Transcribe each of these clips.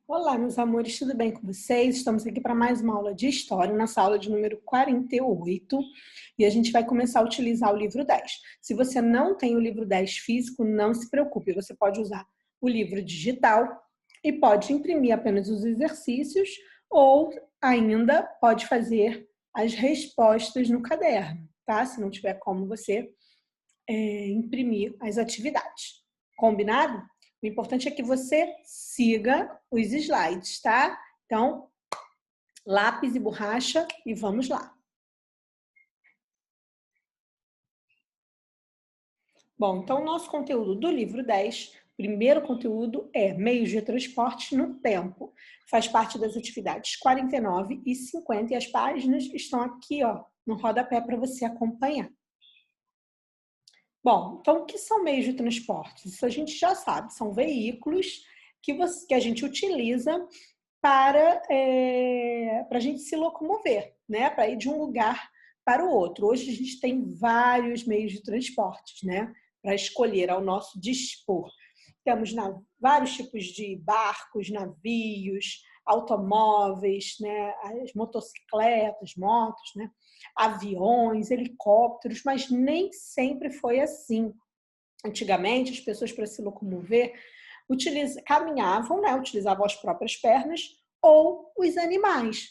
Olá, meus amores, tudo bem com vocês? Estamos aqui para mais uma aula de História, nessa aula de número 48, e a gente vai começar a utilizar o livro 10. Se você não tem o livro 10 físico, não se preocupe, você pode usar o livro digital e pode imprimir apenas os exercícios ou ainda pode fazer as respostas no caderno, tá? Se não tiver como você imprimir as atividades. Combinado? O importante é que você siga os slides, tá? Então, lápis e borracha e vamos lá. Bom, então o nosso conteúdo do livro 10, primeiro conteúdo é meios de transporte no tempo. Faz parte das atividades 49 e 50 e as páginas estão aqui, ó, no rodapé para você acompanhar. Bom, então o que são meios de transporte? Isso a gente já sabe, são veículos que a gente utiliza para a gente se locomover, né? Para ir de um lugar para o outro. Hoje a gente tem vários meios de transporte, né? Para escolher ao nosso dispor. Temos vários tipos de barcos, navios, automóveis, né? As motocicletas, motos, né? Aviões, helicópteros, mas nem sempre foi assim. Antigamente, as pessoas, para se locomover, caminhavam, né? Utilizavam as próprias pernas ou os animais.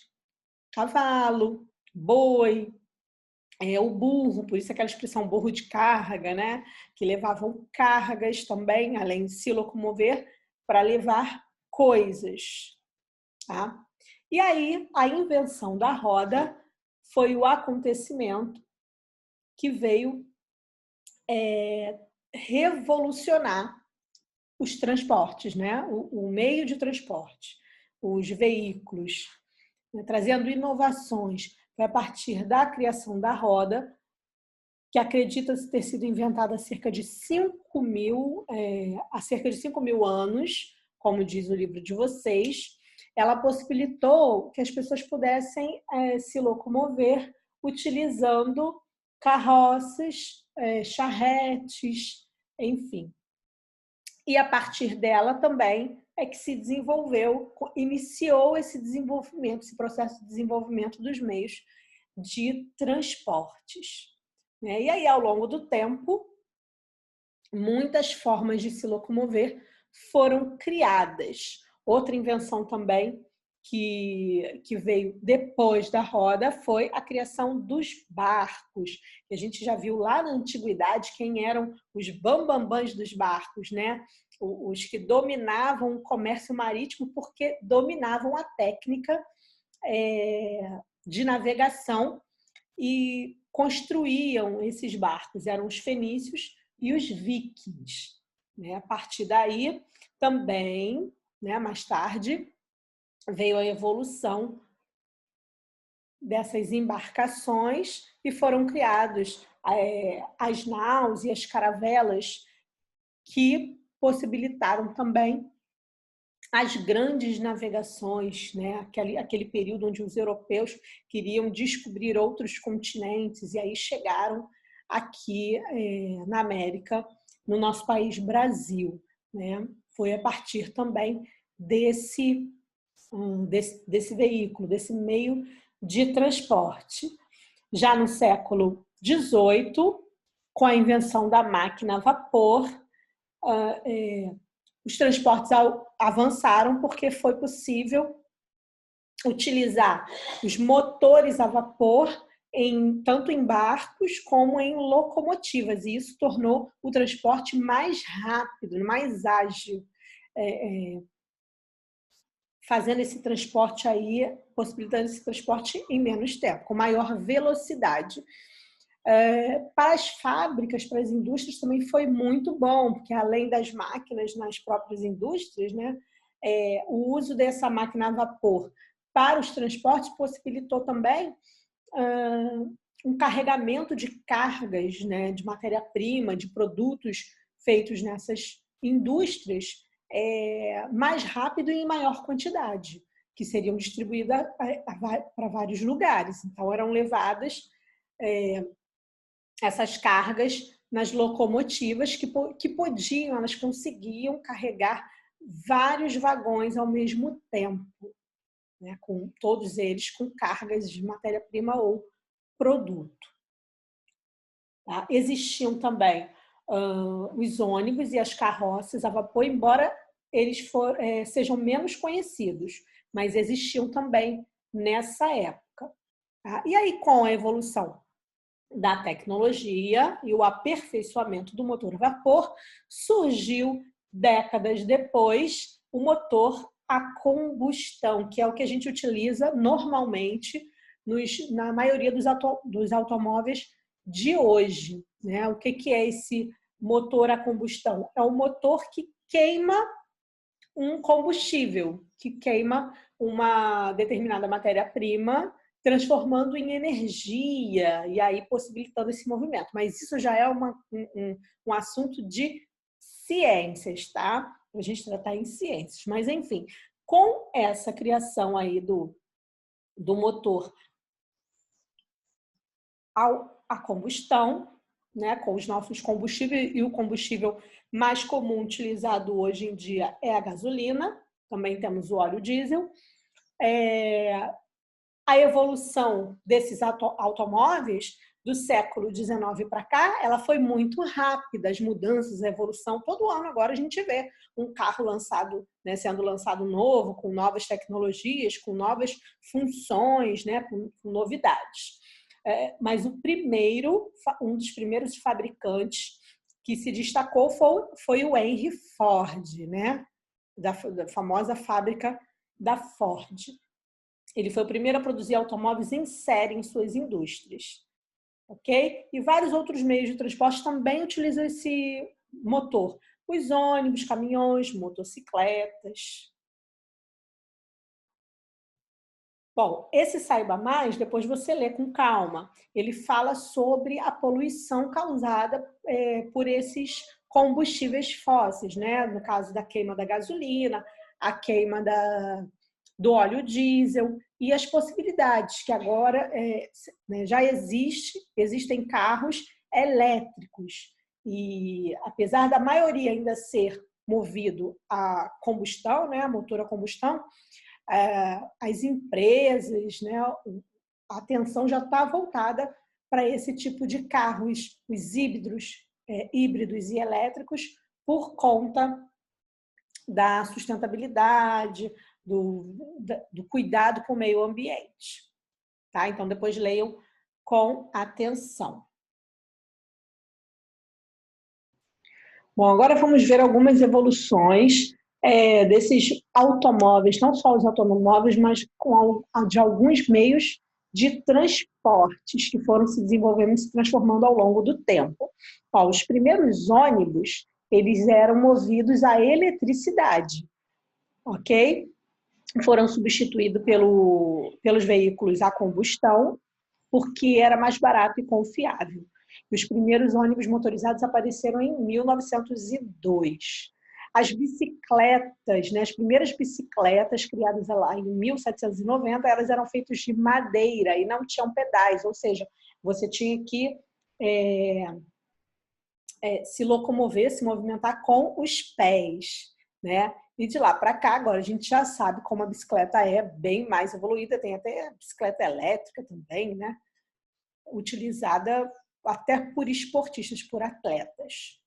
Cavalo, boi, o burro, por isso aquela expressão burro de carga, né? Que levavam cargas também, além de se locomover, para levar coisas. Tá? E aí, a invenção da roda foi o acontecimento que veio revolucionar os transportes, né? O meio de transporte, os veículos, né? Trazendo inovações. Foi a partir da criação da roda, que acredita-se ter sido inventada há cerca de 5 mil anos, como diz o livro de vocês. Ela possibilitou que as pessoas pudessem se locomover utilizando carroças, charretes, enfim. E a partir dela também é que se iniciou esse desenvolvimento, esse processo de desenvolvimento dos meios de transportes. E aí, ao longo do tempo, muitas formas de se locomover foram criadas. Outra invenção também que veio depois da roda foi a criação dos barcos. A gente já viu lá na antiguidade quem eram os bambambãs dos barcos, né? Os que dominavam o comércio marítimo porque dominavam a técnica de navegação e construíam esses barcos. Eram os fenícios e os vikings. A partir daí, também, mais tarde, veio a evolução dessas embarcações e foram criados as naus e as caravelas que possibilitaram também as grandes navegações, né? Aquele período onde os europeus queriam descobrir outros continentes e aí chegaram aqui na América, no nosso país Brasil, né? Foi a partir também desse veículo, desse meio de transporte. Já no século XVIII, com a invenção da máquina a vapor, os transportes avançaram porque foi possível utilizar os motores a vapor tanto em barcos como em locomotivas, e isso tornou o transporte mais rápido, mais ágil, fazendo esse transporte aí, possibilitando esse transporte em menos tempo, com maior velocidade. Para as fábricas, para as indústrias também foi muito bom, porque além das máquinas nas próprias indústrias, né, o uso dessa máquina a vapor para os transportes possibilitou também um carregamento de cargas, né, de matéria-prima, de produtos feitos nessas indústrias mais rápido e em maior quantidade, que seriam distribuídas para vários lugares. Então, eram levadas essas cargas nas locomotivas que podiam, elas conseguiam carregar vários vagões ao mesmo tempo, né, com todos eles com cargas de matéria-prima ou produto. Tá? Existiam também os ônibus e as carroças a vapor, embora eles sejam menos conhecidos, mas existiam também nessa época. Tá? E aí, com a evolução da tecnologia e o aperfeiçoamento do motor a vapor, surgiu, décadas depois, o motor a combustão, que é o que a gente utiliza normalmente na maioria dos automóveis de hoje. Né? O que é esse motor a combustão? É um motor que queima um combustível, que queima uma determinada matéria-prima, transformando em energia e aí possibilitando esse movimento. Mas isso já é um assunto de ciências, tá? A gente tratar em ciências. Mas, enfim, com essa criação aí do motor a combustão, né, com os nossos combustíveis, e o combustível mais comum utilizado hoje em dia é a gasolina, também temos o óleo diesel. A evolução desses automóveis do século XIX para cá, ela foi muito rápida, as mudanças, a evolução. Todo ano agora a gente vê um carro lançado, né, sendo lançado novo, com novas tecnologias, com novas funções, né, com novidades. Mas um dos primeiros fabricantes que se destacou foi o Henry Ford, né, da famosa fábrica da Ford. Ele foi o primeiro a produzir automóveis em série em suas indústrias. Ok? E vários outros meios de transporte também utilizam esse motor. Os ônibus, caminhões, motocicletas. Bom, esse Saiba Mais, depois você lê com calma. Ele fala sobre a poluição causada por esses combustíveis fósseis, né? No caso da queima da gasolina, a queima do óleo diesel e as possibilidades que agora já existem carros elétricos. E apesar da maioria ainda ser movido a combustão, né, a motor a combustão, as empresas, né, a atenção já está voltada para esse tipo de carros, os híbridos e elétricos, por conta da sustentabilidade, do cuidado com o meio ambiente. Tá? Então, depois leiam com atenção. Bom, agora vamos ver algumas evoluções desses automóveis, não só os automóveis, mas de alguns meios de transportes que foram se desenvolvendo e se transformando ao longo do tempo. Ó, os primeiros ônibus, eles eram movidos a eletricidade, ok? Foram substituídos pelos veículos a combustão, porque era mais barato e confiável. E os primeiros ônibus motorizados apareceram em 1902. As bicicletas, né, as primeiras bicicletas criadas lá em 1790, elas eram feitas de madeira e não tinham pedais, ou seja, você tinha que se locomover, se movimentar com os pés, né? E de lá para cá, agora a gente já sabe como a bicicleta é bem mais evoluída, tem até bicicleta elétrica também, né? Utilizada até por esportistas, por atletas.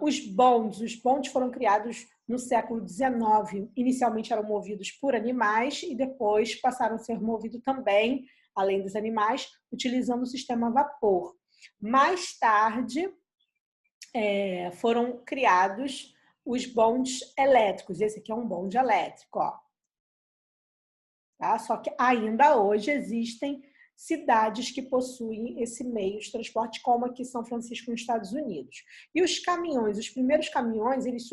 Os bondes foram criados no século XIX. Inicialmente eram movidos por animais e depois passaram a ser movidos também, além dos animais, utilizando o sistema a vapor. Mais tarde, foram criados os bondes elétricos. Esse aqui é um bonde elétrico, ó. Tá? Só que ainda hoje existem cidades que possuem esse meio de transporte, como aqui São Francisco, nos Estados Unidos. E os caminhões, os primeiros caminhões, eles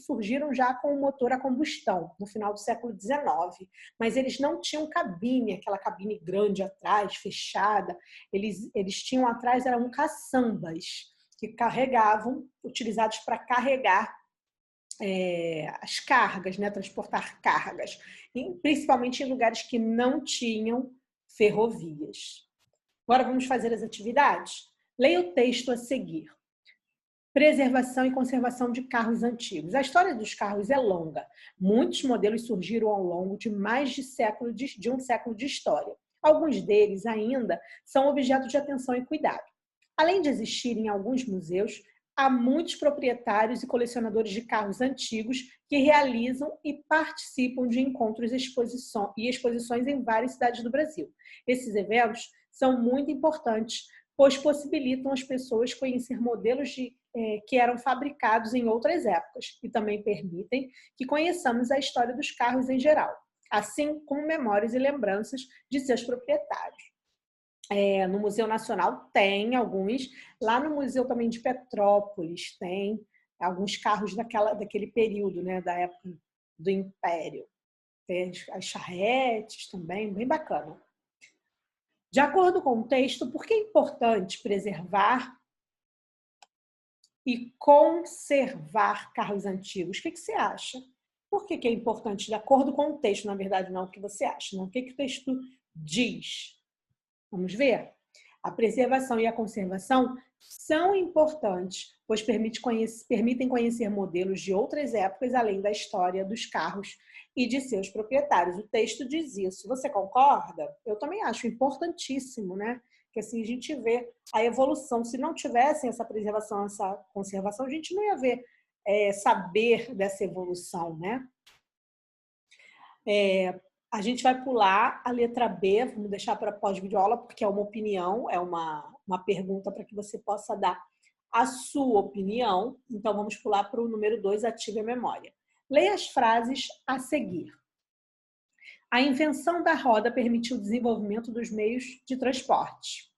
surgiram já com o motor a combustão, no final do século XIX, mas eles não tinham cabine, aquela cabine grande atrás, fechada. Eles tinham atrás, eram caçambas, que carregavam, utilizados para carregar as cargas, né? Transportar cargas, principalmente em lugares que não tinham ferrovias. Agora vamos fazer as atividades? Leia o texto a seguir. Preservação e conservação de carros antigos. A história dos carros é longa. Muitos modelos surgiram ao longo de mais de um século de história. Alguns deles ainda são objeto de atenção e cuidado. Além de existirem alguns museus, há muitos proprietários e colecionadores de carros antigos que realizam e participam de encontros e exposições em várias cidades do Brasil. Esses eventos são muito importantes, pois possibilitam as pessoas conhecer modelos que eram fabricados em outras épocas e também permitem que conheçamos a história dos carros em geral, assim como memórias e lembranças de seus proprietários. No Museu Nacional tem alguns, lá no Museu também de Petrópolis tem alguns carros daquele período, né, da época do Império. Tem as charretes também, bem bacana. De acordo com o texto, por que é importante preservar e conservar carros antigos? O que você acha? Por que é importante? De acordo com o texto, na verdade, não o que você acha, não o que o texto diz. Vamos ver? A preservação e a conservação são importantes, pois permitem conhecer modelos de outras épocas, além da história dos carros e de seus proprietários. O texto diz isso. Você concorda? Eu também acho importantíssimo, né? Que assim a gente vê a evolução. Se não tivesse essa preservação, essa conservação, a gente não ia ver, saber dessa evolução, né? A gente vai pular a letra B, vamos deixar para pós-videoaula, porque é uma opinião, é uma pergunta para que você possa dar a sua opinião. Então, vamos pular para o número 2, ative a memória. Leia as frases a seguir. A invenção da roda permitiu o desenvolvimento dos meios de transporte.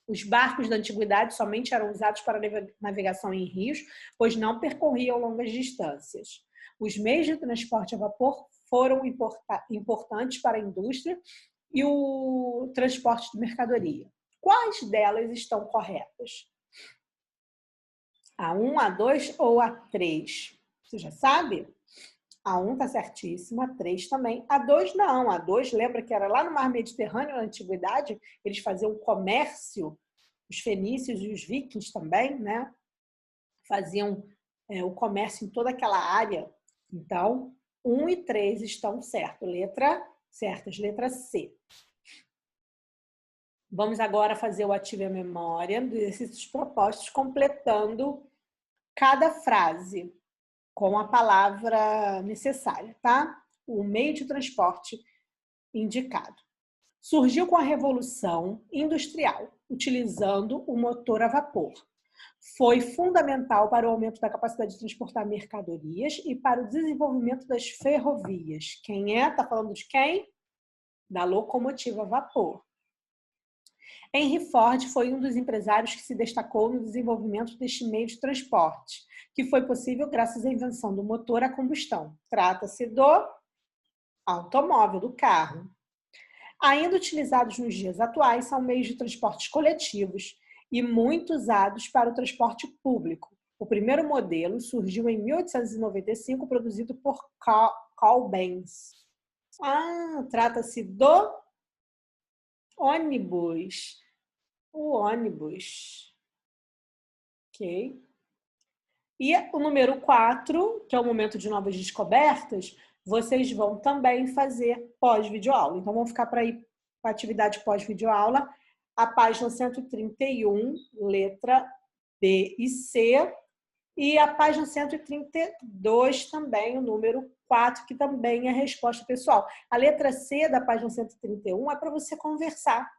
Os barcos da antiguidade somente eram usados para navegação em rios, pois não percorriam longas distâncias. Os meios de transporte a vapor foram importantes para a indústria e o transporte de mercadoria. Quais delas estão corretas? A 1, a 2 ou a 3? Você já sabe? A 1 está certíssima, a 3 também. A 2 não. A 2, lembra que era lá no Mar Mediterrâneo, na antiguidade, eles faziam comércio, os fenícios e os vikings também, né? Faziam o comércio em toda aquela área. Então, 1 e 3 estão certas. Letra C. Vamos agora fazer o ative a memória dos exercícios propostos, completando cada frase com a palavra necessária, tá? O meio de transporte indicado. Surgiu com a Revolução Industrial, utilizando o motor a vapor. Foi fundamental para o aumento da capacidade de transportar mercadorias e para o desenvolvimento das ferrovias. Quem é? Está falando de quem? Da locomotiva a vapor. Henry Ford foi um dos empresários que se destacou no desenvolvimento deste meio de transporte, que foi possível graças à invenção do motor a combustão. Trata-se do automóvel, do carro. Ainda utilizados nos dias atuais, são meios de transportes coletivos e muito usados para o transporte público. O primeiro modelo surgiu em 1895, produzido por Carl Benz. Trata-se do ônibus. O ônibus. Ok? E o número 4, que é o momento de novas descobertas, vocês vão também fazer pós-videoaula. Então, vamos ficar para ir para a atividade pós-videoaula, a página 131, letra B e C, e a página 132 também, o número 4, que também é a resposta pessoal. A letra C da página 131 é para você conversar.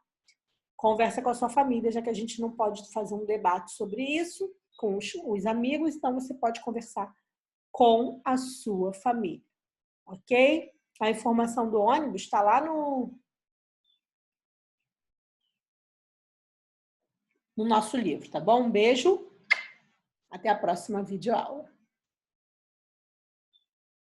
Conversa com a sua família, já que a gente não pode fazer um debate sobre isso com os amigos, então você pode conversar com a sua família, ok? A informação do ônibus está lá no nosso livro, tá bom? Um beijo, até a próxima videoaula.